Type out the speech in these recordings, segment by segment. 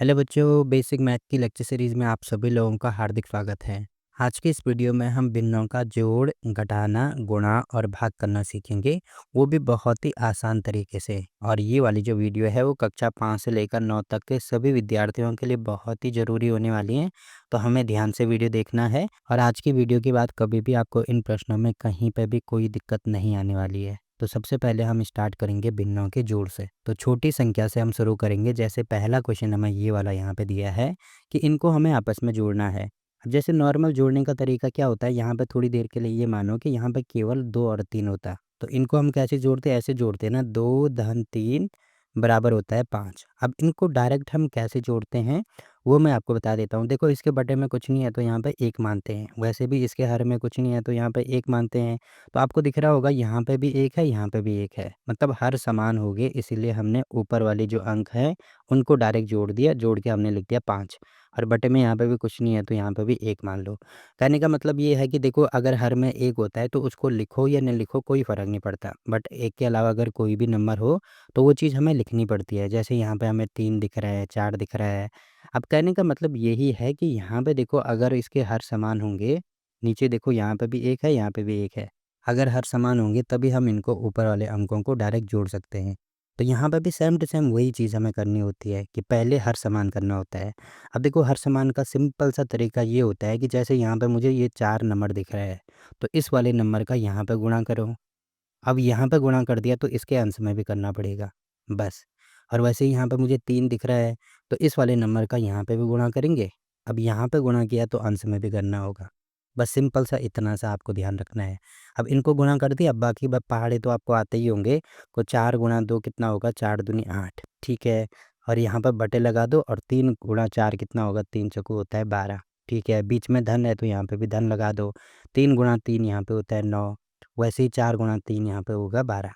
Hello बच्चों, basic math की lecture series में आप सभी लोगों का हार्दिक स्वागत है। आज की इस वीडियो में हम भिन्नों का जोड़, घटाना, गुणा और भाग करना सीखेंगे, वो भी बहुत ही आसान तरीके से। और ये वाली जो वीडियो है वो कक्षा 5 से लेकर 9 तक के सभी विद्यार्थियों के लिए बहुत ही ज़रूरी होने वाली है। तो हमें ध्यान से वीडियो देखना है और आज की वीडियो के बाद कभी भी आपको इन प्रश्नों में कहीं पर भी कोई दिक्कत नहीं आने वाली है। तो सबसे पहले हम स्टार्ट करेंगे भिन्नों के जोड़ से। तो छोटी संख्या से हम शुरू करेंगे। जैसे पहला क्वेश्चन हमें ये वाला यहाँ पे दिया है कि इनको हमें आपस में जोड़ना है। अब जैसे नॉर्मल जोड़ने का तरीका क्या होता है, यहाँ पे थोड़ी देर के लिए ये मानो कि यहाँ पे केवल 2 और 3 होता है। तो इनको हम कैसे जोड़ते हैं, ऐसे जोड़ते हैं ना, 2 धन 3 बराबर होता है 5। अब इनको डायरेक्ट हम कैसे जोड़ते हैं वो मैं आपको बता देता हूँ। देखो, इसके बटे में कुछ नहीं है तो यहाँ पे 1 मानते हैं, वैसे भी इसके हर में कुछ नहीं है तो यहाँ पे 1 मानते हैं। तो आपको दिख रहा होगा यहाँ पे भी 1 है, यहाँ पे भी 1 है, मतलब हर समान हो गए, इसीलिए हमने ऊपर वाली जो अंक है उनको डायरेक्ट जोड़ दिया, जोड़ के हमने लिख दिया 5। और बटे में यहाँ पे भी कुछ नहीं है तो यहाँ पे भी 1 मान लो। कहने का मतलब ये है कि देखो, अगर हर में 1 होता है तो उसको लिखो या नहीं लिखो कोई फ़र्क नहीं पड़ता, बट 1 के अलावा अगर कोई भी नंबर हो तो वो चीज़ हमें लिखनी पड़ती है। जैसे यहाँ पे हमें 3 दिख रहा है, 4 दिख रहा है। अब कहने का मतलब यही है कि यहाँ पे देखो, अगर इसके हर समान होंगे, नीचे देखो यहाँ पे भी 1 है, यहाँ पे भी 1 है। अगर हर समान होंगे तभी हम इनको ऊपर वाले अंकों को डायरेक्ट जोड़ सकते हैं। तो यहाँ पे भी सेम टू सेम वही चीज़ हमें करनी होती है कि पहले हर समान करना होता है। अब देखो, हर समान का सिंपल सा तरीका ये होता है कि जैसे यहाँ पे मुझे ये 4 नंबर दिख रहा है, तो इस वाले नंबर का यहाँ पे गुणा करो। अब यहाँ पे गुणा कर दिया तो इसके अंश में भी करना पड़ेगा, बस। और वैसे ही यहाँ पे मुझे 3 दिख रहा है, तो इस वाले नंबर का यहाँ पे भी गुणा करेंगे। अब यहाँ पे गुणा किया तो अंश में भी करना होगा। बस सिंपल सा इतना सा आपको ध्यान रखना है। अब इनको गुणा कर दिया, अब बाकी पहाड़े तो आपको आते ही होंगे। तो 4 गुणा 2 कितना होगा, 4 दूनी 8, ठीक है। और यहाँ पर बटे लगा दो, और 3 गुणा 4 कितना होगा, 3 चौको होता है 12, ठीक है। बीच में धन है तो यहाँ पे भी धन लगा दो। 3 गुणा 3 यहाँ पे होता है 9, वैसे ही 4 गुणा 3 यहाँ पे होगा 12।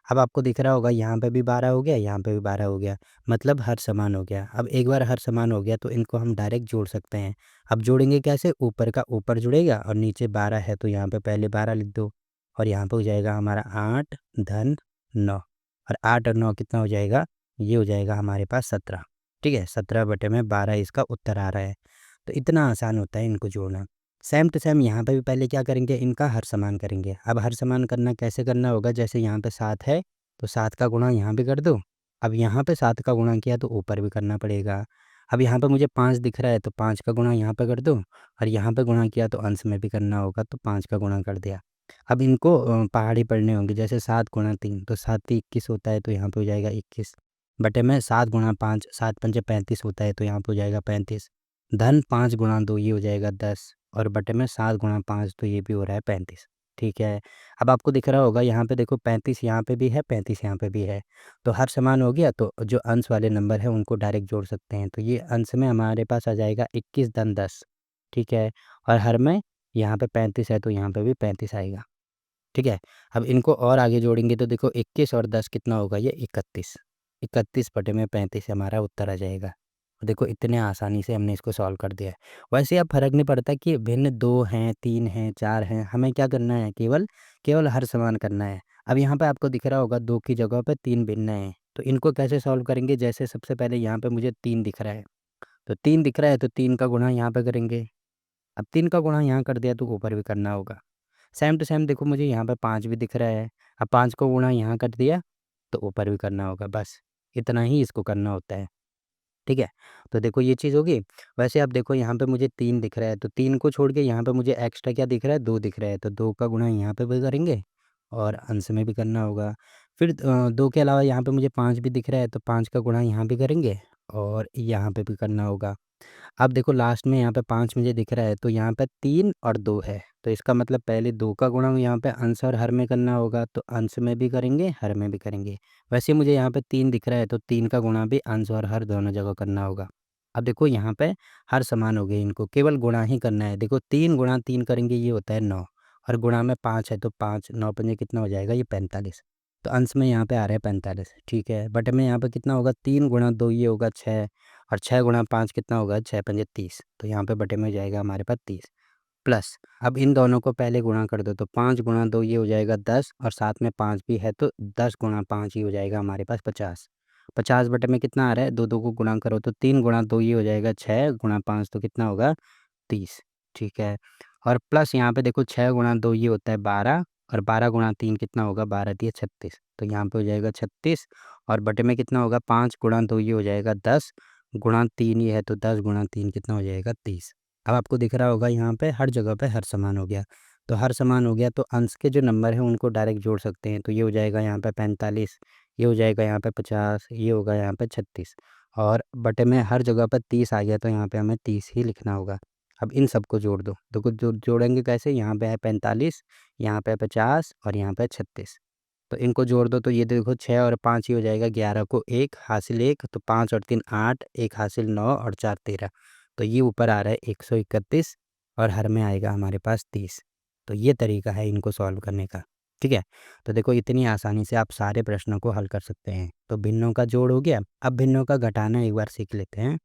अब आपको दिख रहा होगा यहाँ पे भी 12 हो गया, यहाँ पे भी 12 हो गया, मतलब हर समान हो गया। अब एक बार हर समान हो गया तो इनको हम डायरेक्ट जोड़ सकते हैं। अब जोड़ेंगे कैसे, ऊपर का ऊपर जुड़ेगा और नीचे 12 है तो यहाँ पे पहले 12 लिख दो, और यहाँ पे हो जाएगा हमारा 8 धन 9। और 8 और 9 कितना हो जाएगा, ये हो जाएगा हमारे पास 17, ठीक है। 17 बटे में 12 इसका उत्तर आ रहा है। तो इतना आसान होता है इनको जोड़ना। सेम टू सेम यहाँ पे भी पहले क्या करेंगे, इनका हर समान करेंगे। अब हर समान करना कैसे करना होगा, जैसे यहाँ पे 7 है तो 7 का गुणा यहाँ भी कर दो। अब यहाँ पे 7 का गुणा किया तो ऊपर भी करना पड़ेगा। अब यहाँ पे मुझे 5 दिख रहा है तो 5 का गुणा यहाँ पे कर दो, और यहाँ पे गुणा किया तो अंश में भी करना होगा तो 5 का गुणा कर दिया। अब इनको पहाड़ी पढ़ने होंगे। जैसे 7 गुणा 3 तो 7 भी 21 होता है तो यहाँ पे हो जाएगा 21, बटे में 7 गुणा 5 7 पंजे 35 होता है तो यहाँ पे हो जाएगा 35, धन 5 गुणा 2 ये हो जाएगा 10, और बटे में 7 गुणा 5 तो ये भी हो रहा है 35, ठीक है। अब आपको दिख रहा होगा यहाँ पे देखो, 35 यहाँ पे भी है, 35 यहाँ पे भी है, तो हर समान हो गया। तो जो अंश वाले नंबर है उनको डायरेक्ट जोड़ सकते हैं। तो ये अंश में हमारे पास आ जाएगा 21 धन 10, ठीक है। और हर में यहाँ पे 35 है तो यहाँ पे भी 35 आएगा, ठीक है। अब इनको और आगे जोड़ेंगे तो देखो, 21 और 10 कितना होगा, ये 31, 31 बटे में 35 हमारा उत्तर आ जाएगा। देखो, इतने आसानी से हमने इसको सॉल्व कर दिया है। वैसे अब फ़र्क नहीं पड़ता कि भिन्न 2 हैं, 3 हैं, 4 हैं, हमें क्या करना है, केवल केवल हर समान करना है। अब यहाँ पे आपको दिख रहा होगा 2 की जगह पे 3 भिन्न हैं, तो इनको कैसे सॉल्व करेंगे। जैसे सबसे पहले यहाँ पे मुझे 3 दिख रहा है, तो 3 दिख रहा है तो 3 का गुणा यहाँ पे करेंगे। अब 3 का गुणा यहाँ कर दिया तो ऊपर भी करना होगा। सेम टू सेम देखो, मुझे यहाँ पे 5 भी दिख रहा है, अब 5 को गुणा यहाँ कर दिया तो ऊपर भी करना होगा, बस इतना ही इसको करना होता है, ठीक है। तो देखो, ये चीज़ होगी। वैसे अब देखो, यहाँ पे मुझे 3 दिख रहा है तो 3 को छोड़ के यहाँ पे मुझे एक्स्ट्रा क्या दिख रहा है, 2 दिख रहा है, तो 2 का गुणा यहाँ पे भी करेंगे और अंश में भी करना होगा। फिर 2 के अलावा यहाँ पे मुझे 5 भी दिख रहा है तो 5 का गुणा यहाँ भी करेंगे और यहाँ पे भी करना होगा। अब देखो, लास्ट में यहाँ पे 5 मुझे दिख रहा है तो यहाँ पे 3 और 2 है, तो इसका मतलब पहले 2 का गुणा यहाँ पे अंश और हर में करना होगा, तो अंश में भी करेंगे, हर में भी करेंगे। वैसे मुझे यहाँ पे 3 दिख रहा है तो 3 का गुणा भी अंश और हर दोनों जगह करना होगा। अब देखो, यहाँ पे हर समान हो गए, इनको केवल गुणा ही करना है। देखो, 3 गुणा 3 करेंगे, ये होता है 9, और गुणा में 5 है तो 5 9 पंजे कितना हो जाएगा, ये 45, तो अंश में यहाँ पे आ रहा है 45, ठीक है। बटे में यहाँ पे कितना होगा, 3 गुणा 2 ये होगा 6, और 6 गुणा 5 कितना होगा, 6 पंजे 30, तो यहाँ पे बटे में हो जाएगा हमारे पास 30, प्लस अब इन दोनों को पहले गुणा कर दो तो 5 गुणा 2 ये हो जाएगा 10, और साथ में 5 भी है तो 10 गुणा 5 ही हो जाएगा हमारे पास 50। 50 बटे में कितना आ रहा है, 2 को गुणा करो तो 3 गुणा 2 ये हो जाएगा 6 गुणा 5 तो कितना होगा 30। ठीक है। और प्लस यहाँ पे देखो 6 गुणा 2 ये होता है 12 और 12 गुणा 3 कितना होगा, 12 दिए 36, तो यहाँ पे हो जाएगा 36 और बटे में कितना होगा, 5 गुणा 2 ये हो जाएगा 10 गुणा 3 ये है तो 10 गुणा 3 कितना हो जाएगा 30। अब आपको दिख रहा होगा यहाँ पे हर जगह पे हर समान हो गया। तो हर समान हो गया तो अंश के जो नंबर हैं उनको डायरेक्ट जोड़ सकते हैं। तो ये हो जाएगा यहाँ पे 45, ये हो जाएगा यहाँ पे 50, ये होगा यहाँ पे 36 और बटे में हर जगह पर 30 आ गया तो यहाँ पे हमें 30 ही लिखना होगा। अब इन सबको जोड़ दो, देखो जोड़ेंगे कैसे, यहाँ पे है 45, यहाँ पे है 50 और यहाँ पे है 36। तो इनको जोड़ दो तो ये देखो 6 और 5 ही हो जाएगा, 11 को 1 हासिल 1 तो 5 और 3 8, 1 हासिल 9 और 4 13। तो ये ऊपर आ रहा है 131 और हर में आएगा हमारे पास 30। तो ये तरीका है इनको सॉल्व करने का। ठीक है। तो देखो इतनी आसानी से आप सारे प्रश्नों को हल कर सकते हैं। तो भिन्नों का जोड़ हो गया, अब भिन्नों का घटाना एक बार सीख लेते हैं।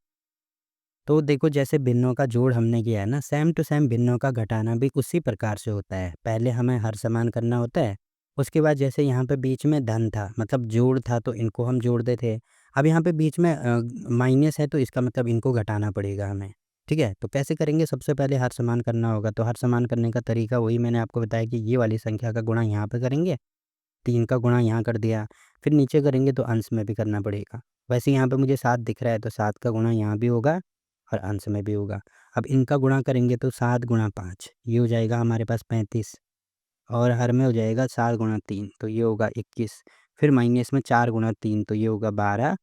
तो देखो जैसे भिन्नों का जोड़ हमने किया है ना, सेम टू सेम भिन्नों का घटाना भी उसी प्रकार से होता है। पहले हमें हर समान करना होता है, उसके बाद जैसे यहाँ पे बीच में धन था मतलब जोड़ था तो इनको हम जोड़ते थे। अब यहाँ पे बीच में माइनस है तो इसका मतलब इनको घटाना पड़ेगा हमें। ठीक है। तो कैसे करेंगे, सबसे पहले हर समान करना होगा। तो हर समान करने का तरीका वही मैंने आपको बताया कि ये वाली संख्या का गुणा यहाँ पे करेंगे, 3 का गुणा यहाँ कर दिया, फिर नीचे करेंगे तो अंश में भी करना पड़ेगा। वैसे यहाँ पे मुझे 7 दिख रहा है तो 7 का गुणा यहाँ भी होगा और अंश में भी होगा। अब इनका गुणा करेंगे तो 7 गुणा 5 ये हो जाएगा हमारे पास 35 और हर में हो जाएगा 4 गुणा 3 तो ये होगा 21, फिर माइनस में 4 गुणा 3 तो ये होगा 12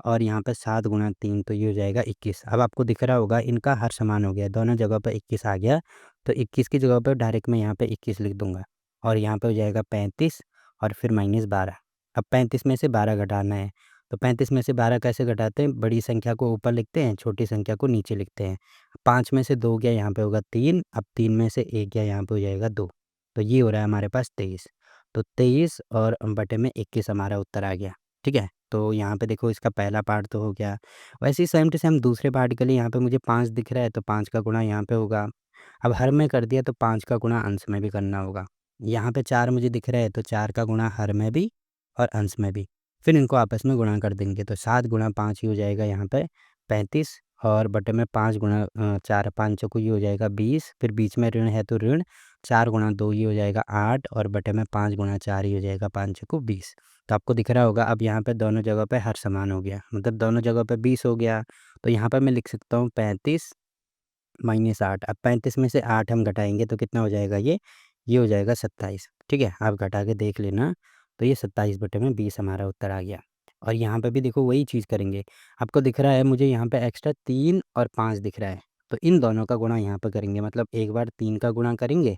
और यहाँ पे 7 गुणा 3 तो ये हो जाएगा 21। अब आपको दिख रहा होगा इनका हर समान हो गया, दोनों जगह पे 21 आ गया तो 21 की जगह पे डायरेक्ट मैं यहाँ पे 21 लिख दूंगा और यहाँ पे हो जाएगा 35 और फिर माइनस 12। अब 35 में से 12 घटाना है तो 35 में से 12 कैसे घटाते हैं, बड़ी संख्या को ऊपर लिखते हैं, छोटी संख्या को नीचे लिखते हैं। 5 में से 2 गया यहाँ पे होगा 3, अब 3 में से 1 गया यहाँ पे हो जाएगा 2, तो ये हो रहा है हमारे पास 23। तो 23 और बटे में 21 हमारा उत्तर आ गया। ठीक है। तो यहाँ पे देखो इसका पहला पार्ट तो हो गया। वैसे ही सेम टू सेम दूसरे पार्ट के लिए यहाँ पे मुझे 5 दिख रहा है तो 5 का गुणा यहाँ पे होगा। अब हर में कर दिया तो 5 का गुणा अंश में भी करना होगा। यहाँ पे 4 मुझे दिख रहा है तो 4 का गुणा हर में भी और अंश में भी, फिर इनको आपस में गुणा कर देंगे तो 7 गुणा 5 ही हो जाएगा यहाँ पे 35 और बटे में 5 गुणा 4 5 चौको ये हो जाएगा 20, फिर बीच में ऋण है तो ऋण 4 गुणा 2 ये हो जाएगा 8 और बटे में 5 गुणा 4 ये हो जाएगा 5 चौको 20। तो आपको दिख रहा होगा अब यहाँ पे दोनों जगह पे हर समान हो गया, मतलब दोनों जगह पे 20 हो गया। तो यहाँ पर मैं लिख सकता हूँ 35 माइनस 8। अब 35 में से 8 हम घटाएंगे तो कितना हो जाएगा, ये हो जाएगा 27। ठीक है। आप घटा के देख लेना। तो ये 27 बटे में 20 हमारा उत्तर आ गया। और यहाँ पे भी देखो वही चीज़ करेंगे। आपको दिख रहा है मुझे यहाँ पे एक्स्ट्रा 3 और 5 दिख रहा है तो इन दोनों का गुणा यहाँ पे करेंगे, मतलब एक बार 3 का गुणा करेंगे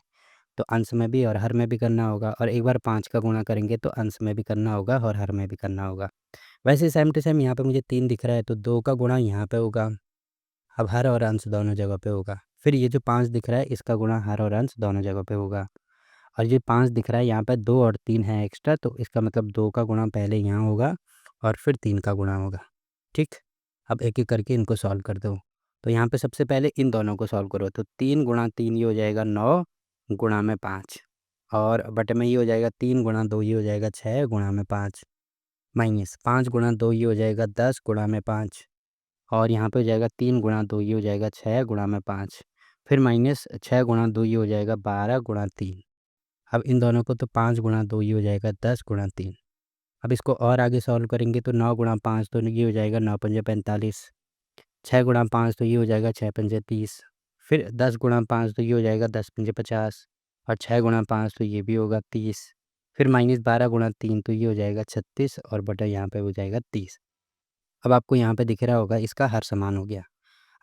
तो अंश में भी और हर में भी करना होगा और एक बार 5 का गुणा करेंगे तो अंश में भी करना होगा और हर में भी करना होगा। वैसे सेम टू सेम यहाँ पे मुझे 3 दिख रहा है तो 2 का गुणा यहाँ पे होगा, अब हर और अंश दोनों जगह पे होगा। फिर ये जो 5 दिख रहा है इसका गुणा हर और अंश दोनों जगह पे होगा। और ये 5 दिख रहा है यहाँ पे 2 और 3 है एक्स्ट्रा तो इसका मतलब 2 का गुणा पहले यहाँ होगा और फिर 3 का गुणा होगा। ठीक। अब एक-एक करके इनको सॉल्व कर दो। तो यहाँ पे सबसे पहले इन दोनों को सॉल्व करो तो 3 गुणा 3 ये हो जाएगा 9 गुणा में 5 और बटे में ये हो जाएगा 3 गुणा 2 ये हो जाएगा 6 गुणा में 5 माइनस 5 गुणा 2 ये हो जाएगा 10 गुणा में 5 और यहाँ पे हो जाएगा 3 गुणा 2 ये हो जाएगा 6 गुणा में 5, फिर माइनस 6 गुणा 2 ये हो जाएगा 12 गुणा 3। अब इन दोनों को तो 5 गुणा 2 ये हो जाएगा 10 गुणा 3। अब इसको और आगे सॉल्व करेंगे तो 9 गुणा 5 तो ये हो जाएगा 9 पंजे 45, 6 गुणा 5 तो ये हो जाएगा 6 पंजे 30, फिर 10 गुणा 5 तो ये हो जाएगा 10 पंजे 50 और 6 गुणा 5 तो ये भी होगा 30, फिर माइनस 12 गुणा 3 तो ये हो जाएगा 36 और बटा यहाँ पे हो जाएगा 30। अब आपको यहाँ पे दिख रहा होगा इसका हर समान हो गया।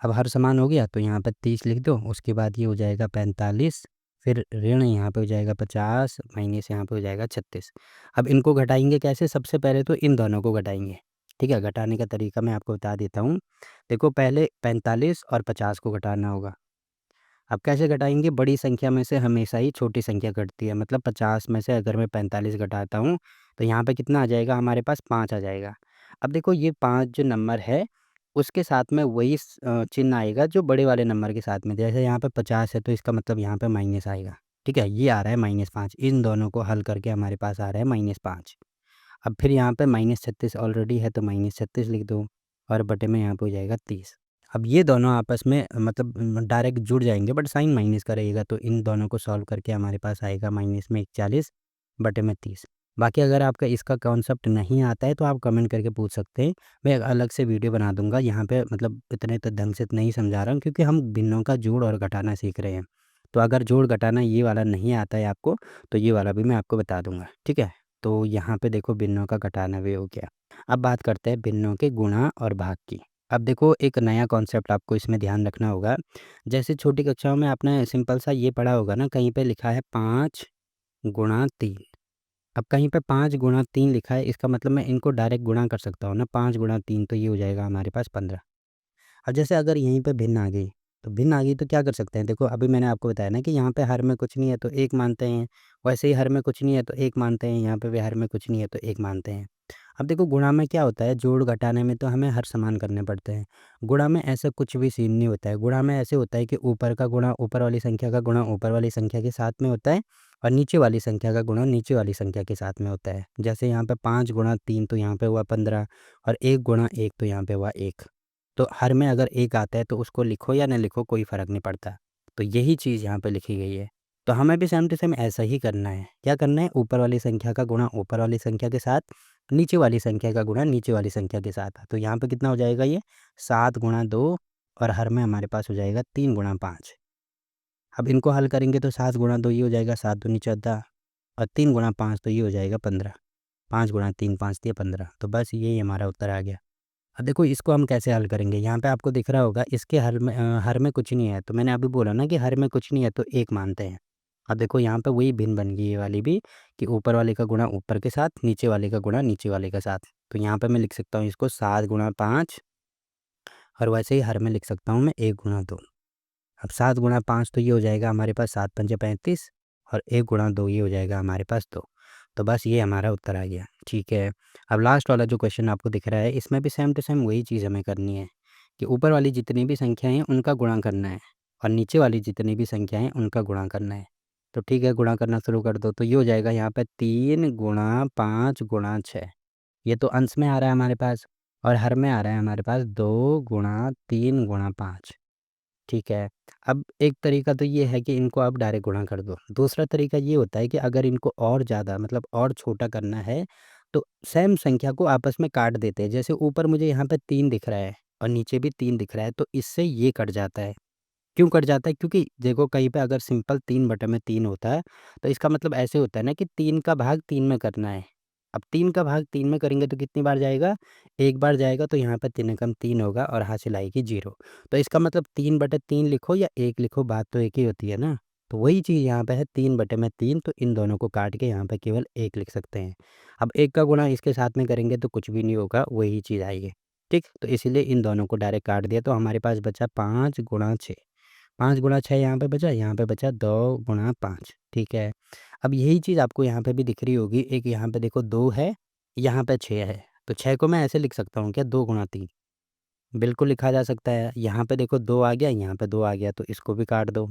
अब हर समान हो गया तो यहाँ पे 30 लिख दो, उसके बाद ये हो जाएगा 45, फिर ऋण यहाँ पे हो जाएगा 50 माइनस यहाँ पे हो जाएगा 36। अब इनको घटाएंगे कैसे, सबसे पहले तो इन दोनों को घटाएंगे। ठीक है। घटाने का तरीका मैं आपको बता देता हूँ। देखो पहले 45 और 50 को घटाना होगा। अब कैसे घटाएंगे, बड़ी संख्या में से हमेशा ही छोटी संख्या घटती है, मतलब 50 में से अगर मैं 45 घटाता हूँ तो यहाँ पे कितना आ जाएगा, हमारे पास 5 आ जाएगा। अब देखो ये 5 जो नंबर है उसके साथ में वही चिन्ह आएगा जो बड़े वाले नंबर के साथ में, जैसे यहाँ पे 50 है तो इसका मतलब यहाँ पे माइनस आएगा। ठीक है। ये आ रहा है -5, इन दोनों को हल करके हमारे पास आ रहा है -5। अब फिर यहाँ पे -36 ऑलरेडी है तो -36 लिख दो और बटे में यहाँ पे हो जाएगा 30। अब ये दोनों आपस में मतलब डायरेक्ट जुड़ जाएंगे बट साइन माइनस का रहेगा, तो इन दोनों को सॉल्व करके हमारे पास आएगा माइनस में 41 बटे में 30। बाकी अगर आपका इसका कॉन्सेप्ट नहीं आता है तो आप कमेंट करके पूछ सकते हैं, मैं एक अलग से वीडियो बना दूंगा। यहाँ पे मतलब इतने तो ढंग से नहीं समझा रहा हूँ क्योंकि हम भिन्नों का जोड़ और घटाना सीख रहे हैं। तो अगर जोड़ घटाना ये वाला नहीं आता है आपको तो ये वाला भी मैं आपको बता दूंगा, ठीक है। तो यहाँ पे देखो भिन्नों का घटाना भी हो गया। अब बात करते हैं भिन्नों के गुणा और भाग की। अब देखो एक नया कॉन्सेप्ट आपको इसमें ध्यान रखना होगा। जैसे छोटी कक्षाओं में आपने सिंपल सा ये पढ़ा होगा ना, कहीं पे लिखा है 5 गुणा 3। अब कहीं पे 5 गुणा 3 लिखा है, इसका मतलब मैं इनको डायरेक्ट गुणा कर सकता हूँ ना, 5 गुणा 3 तो ये हो जाएगा हमारे पास 15। अब जैसे अगर यहीं पे भिन्न आ गई, तो भिन्न आ गई तो क्या कर सकते हैं, देखो अभी मैंने आपको बताया ना कि यहाँ पे हर में कुछ नहीं है तो 1 मानते हैं, वैसे ही हर में कुछ नहीं है तो 1 मानते हैं, यहाँ पे भी हर में कुछ नहीं है तो 1 मानते हैं। अब देखो गुणा में क्या होता है, जोड़ घटाने में तो हमें हर समान करने पड़ते हैं। गुणा में ऐसा कुछ भी सीन नहीं होता है। गुणा में ऐसे होता है कि ऊपर का गुणा ऊपर वाली संख्या का गुणा ऊपर वाली संख्या के साथ में होता है और नीचे वाली संख्या का गुणा नीचे वाली संख्या के साथ में होता है। जैसे यहाँ पे 5 गुणा 3 तो यहाँ पे हुआ 15 और 1 गुणा 1 तो यहाँ पे हुआ 1। तो हर में अगर 1 आता है तो उसको लिखो या ना लिखो कोई फ़र्क नहीं पड़ता। तो यही चीज़ यहाँ पे लिखी गई है। तो हमें भी सेम टू सेम ऐसा ही करना है। क्या करना है, ऊपर वाली संख्या का गुणा ऊपर वाली संख्या के साथ, नीचे वाली संख्या का गुणा नीचे वाली संख्या के साथ। तो यहाँ पे कितना हो जाएगा ये 7 गुणा 2 और हर में हमारे पास हो जाएगा 3 गुणा 5। अब इनको हल करेंगे तो 7 गुणा 2 ये हो जाएगा 7 दूनी 14 और 3 गुणा 5 तो ये हो जाएगा 15। 5 गुणा 3 5 दिए 15। तो बस यही हमारा उत्तर आ गया। अब देखो इसको हम कैसे हल करेंगे, यहाँ पे आपको दिख रहा होगा इसके हर में कुछ नहीं है, तो मैंने अभी बोला ना कि हर में कुछ नहीं है तो 1 मानते हैं। अब देखो यहाँ पे वही भिन्न बन गई ये वाली भी कि ऊपर वाले का गुणा ऊपर के साथ, नीचे वाले का गुणा नीचे वाले के साथ। तो यहाँ पे मैं लिख सकता हूँ इसको 7 गुणा 5 और वैसे ही हर में लिख सकता हूँ मैं 1 गुणा 2। अब 7 गुणा 5 तो ये हो जाएगा हमारे पास 7 पंजे 35 और 1 गुणा 2 ये हो जाएगा हमारे पास 2। तो बस ये हमारा उत्तर आ गया, ठीक है। अब लास्ट वाला जो क्वेश्चन आपको दिख रहा है इसमें भी सेम टू सेम वही चीज़ हमें करनी है कि ऊपर वाली जितनी भी संख्याएं हैं उनका गुणा करना है और नीचे वाली जितनी भी संख्याएं हैं उनका गुणा करना है। तो ठीक है, गुणा करना शुरू कर दो। तो ये हो जाएगा यहाँ पे 3 गुणा 5 गुणा 6। ये तो अंश में आ रहा है हमारे पास और हर में आ रहा है हमारे पास 2 गुणा 3 गुणा 5। ठीक है। अब एक तरीका तो ये है कि इनको आप डायरेक्ट गुणा कर दो। दूसरा तरीका ये होता है कि अगर इनको और ज़्यादा मतलब और छोटा करना है, तो सेम संख्या को आपस में काट देते हैं। जैसे ऊपर मुझे यहाँ पे 3 दिख रहा है और नीचे भी 3 दिख रहा है, तो इससे ये कट जाता है। क्यों कट जाता है? क्योंकि देखो कहीं पे अगर सिंपल 3/3 होता है, तो इसका मतलब ऐसे होता है ना कि 3 का भाग 3 में करना है। अब 3 का भाग 3 में करेंगे तो कितनी बार जाएगा? 1 बार जाएगा, तो यहाँ पे 3 एकम 3 होगा और हासिल आएगी 0। तो इसका मतलब 3/3 लिखो या 1 लिखो, बात तो एक ही होती है ना। तो वही चीज़ यहाँ पे है 3/3, तो इन दोनों को काट के यहाँ पे केवल 1 लिख सकते हैं। अब 1 का गुणा इसके साथ में करेंगे तो कुछ भी नहीं होगा, वही चीज़ आएगी। ठीक? तो इसीलिए इन दोनों को डायरेक्ट काट दिया, तो हमारे पास बचा 5 गुणा 6। 5 गुणा 6 यहाँ पे बचा 2 गुणा 5, ठीक है। अब यही चीज़ आपको यहाँ पे भी दिख रही होगी, एक यहाँ पे देखो 2 है, यहाँ पे 6 है, तो 6 को मैं ऐसे लिख सकता हूँ क्या, 2 गुणा 3? बिल्कुल लिखा जा सकता है। यहाँ पे देखो 2 आ गया, यहाँ पे 2 आ गया, तो इसको भी काट दो।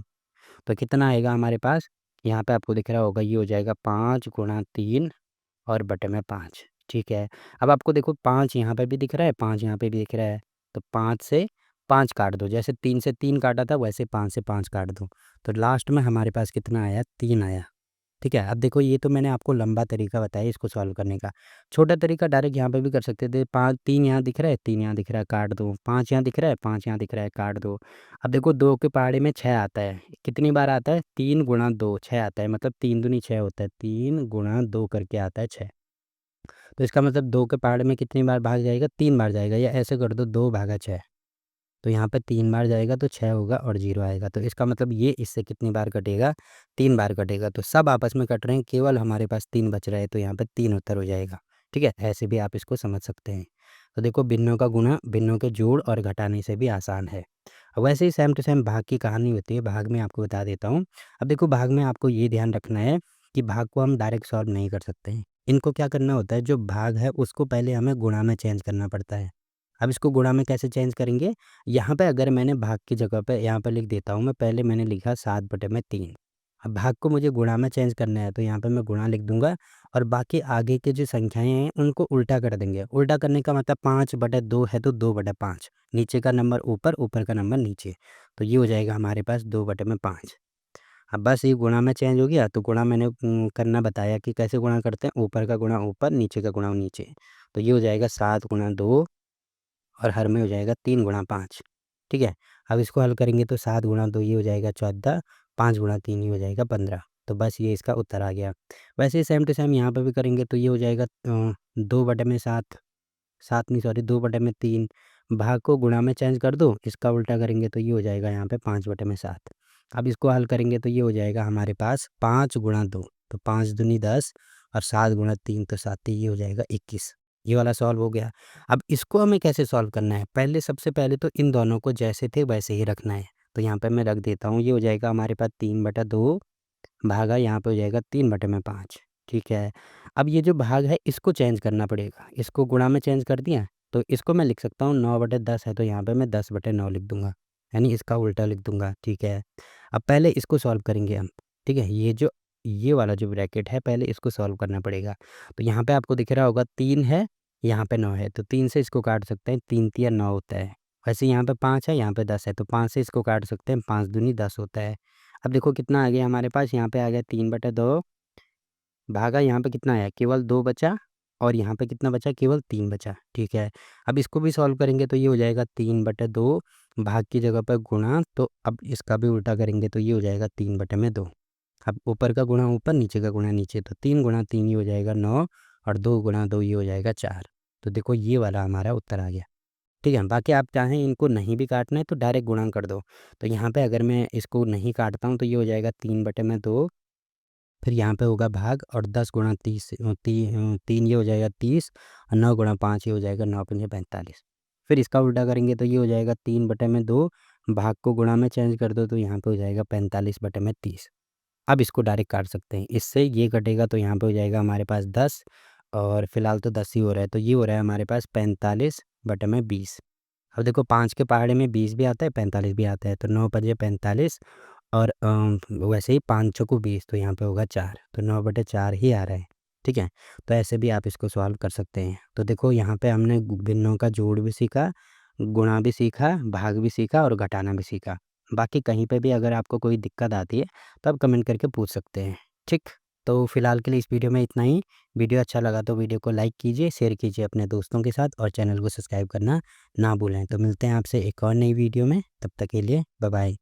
तो कितना आएगा हमारे पास, यहाँ पे आपको दिख रहा होगा ये हो जाएगा 5 गुणा 3 और बटे में 5, ठीक है। अब आपको देखो 5 यहाँ पे भी दिख रहा है, 5 यहाँ पे भी दिख रहा है, तो 5 से 5 काट दो। जैसे 3 से 3 काटा था वैसे 5 से 5 काट दो। तो लास्ट में हमारे पास कितना आया, 3 आया, ठीक है। अब देखो ये तो मैंने आपको लंबा तरीका बताया इसको सॉल्व करने का। छोटा तरीका डायरेक्ट यहाँ पे भी कर सकते थे। 5 3 यहाँ दिख रहा है, 3 यहाँ दिख रहा है, काट दो। 5 यहाँ दिख रहा है, 5 यहाँ दिख रहा है, काट दो। अब देखो 2 के पहाड़े में 6 आता है, कितनी बार आता है, 3 गुणा 2 6 आता है, मतलब 3 दूनी 6 होता है, 3 गुणा 2 करके आता है 6। तो इसका मतलब 2 के पहाड़ में कितनी बार भाग जाएगा, 3 बार जाएगा, या ऐसे कर दो 2 भागा 6। तो यहाँ पे 3 बार जाएगा तो 6 होगा और 0 आएगा। तो इसका मतलब ये इससे कितनी बार कटेगा, 3 बार कटेगा। तो सब आपस में कट रहे हैं, केवल हमारे पास 3 बच रहा है, तो यहाँ पे 3 उत्तर हो जाएगा। ठीक है, ऐसे भी आप इसको समझ सकते हैं। तो देखो भिन्नों का गुणा भिन्नों के जोड़ और घटाने से भी आसान है। वैसे ही सेम टू सेम भाग की कहानी होती है, भाग में आपको बता देता हूँ। अब देखो भाग में आपको ये ध्यान रखना है कि भाग को हम डायरेक्ट सॉल्व नहीं कर सकते हैं। इनको क्या करना होता है, जो भाग है उसको पहले हमें गुणा में चेंज करना पड़ता है। अब इसको गुणा में कैसे चेंज करेंगे, यहाँ पे अगर मैंने भाग की जगह पे यहाँ पे लिख देता हूँ मैं, पहले मैंने लिखा 7/3, अब भाग को मुझे गुणा में चेंज करना है, तो यहाँ पे मैं गुणा लिख दूंगा और बाकी आगे के जो संख्याएं हैं उनको उल्टा कर देंगे। उल्टा करने का मतलब 5/2 है तो 2/5, नीचे का नंबर ऊपर, ऊपर का नंबर नीचे, तो ये हो जाएगा हमारे पास 2/5। अब बस ये गुणा में चेंज हो गया, तो गुणा मैंने करना बताया कि कैसे गुणा करते हैं, ऊपर का गुणा ऊपर, नीचे का गुणा नीचे। तो ये हो जाएगा 7 × 2 और हर में हो जाएगा 3 × 5। ठीक है, अब इसको हल करेंगे तो 7 × 2 ये हो जाएगा 14, 5 × 3 ये हो जाएगा 15। तो बस ये इसका उत्तर आ गया। वैसे ही सेम टू सेम यहाँ पर भी करेंगे तो ये हो जाएगा 2/7, 7 नहीं सॉरी 2/3। भाग को गुणा में चेंज कर दो, इसका उल्टा करेंगे तो ये हो जाएगा यहाँ पे 5/7। अब इसको हल करेंगे तो ये हो जाएगा हमारे पास 5 × 2, तो 5 दूनी 10 और 7 × 3 तो 7, ये हो जाएगा 21। ये वाला सॉल्व हो गया। अब इसको हमें कैसे सॉल्व करना है, पहले सबसे पहले तो इन दोनों को जैसे थे वैसे ही रखना है। तो यहाँ पे मैं रख देता हूँ, ये हो जाएगा हमारे पास 3/2 भागा यहाँ पे हो जाएगा 3/5। ठीक है, अब ये जो भाग है इसको चेंज करना पड़ेगा, इसको गुणा में चेंज कर दिया तो इसको मैं लिख सकता हूँ 9/10 है तो यहाँ पे मैं 10/9 लिख दूंगा, यानी इसका उल्टा लिख दूंगा। ठीक है, अब पहले इसको सॉल्व करेंगे हम। ठीक है, ये वाला जो ब्रैकेट है पहले इसको सॉल्व करना पड़ेगा। तो यहाँ पे आपको दिख रहा होगा 3 है, यहाँ पे 9 है, तो 3 से इसको काट सकते हैं, 3 तिया 9 होता है। वैसे यहाँ पे 5 है, यहाँ पे 10 है, तो 5 से इसको काट सकते हैं, 5 दूनी 10 होता है। अब देखो कितना आ गया हमारे पास, यहाँ पे आ गया 3/2 भागा यहाँ पे कितना आया, केवल 2 बचा और यहाँ पे कितना बचा, केवल 3 बचा। ठीक है, अब इसको भी सॉल्व करेंगे तो ये हो जाएगा 3/2 भाग की जगह पर गुणा, तो अब इसका भी उल्टा करेंगे तो ये हो जाएगा 3/2। अब ऊपर का गुणा ऊपर, नीचे का गुणा नीचे, तो 3 × 3 ये हो जाएगा 9 और 2 × 2 ये हो जाएगा 4। तो देखो ये वाला हमारा उत्तर आ गया। ठीक है, बाकी आप चाहें इनको नहीं भी काटना है तो डायरेक्ट गुणा कर दो। तो यहाँ पे अगर मैं इसको नहीं काटता हूँ तो ये हो जाएगा 3/2, फिर यहाँ पे होगा भाग और 10 × 30 3 ये हो जाएगा 30 और 9 × 5 ये हो जाएगा 9×5 45। फिर इसका उल्टा करेंगे तो ये हो जाएगा 3/2 भाग को गुणा में चेंज कर दो तो यहाँ पे हो जाएगा 45/30। अब इसको डायरेक्ट काट सकते हैं, इससे ये कटेगा तो यहाँ पे हो जाएगा हमारे पास 10 और फिलहाल तो 10 ही हो रहा है, तो ये हो रहा है हमारे पास 45/20। अब देखो 5 के पहाड़े में 20 भी आता है, 45 भी आता है, तो 9×5 = 45 और वैसे ही 5 चौको 20, तो यहाँ पे होगा 4, तो 9/4 ही आ रहा है। ठीक है, तो ऐसे भी आप इसको सॉल्व कर सकते हैं। तो देखो यहाँ पे हमने भिन्नों का जोड़ भी सीखा, गुणा भी सीखा, भाग भी सीखा और घटाना भी सीखा। बाकी कहीं पे भी अगर आपको कोई दिक्कत आती है तो आप कमेंट करके पूछ सकते हैं। ठीक, तो फिलहाल के लिए इस वीडियो में इतना ही। वीडियो अच्छा लगा तो वीडियो को लाइक कीजिए, शेयर कीजिए अपने दोस्तों के साथ और चैनल को सब्सक्राइब करना ना भूलें। तो मिलते हैं आपसे एक और नई वीडियो में, तब तक के लिए बाय बाय।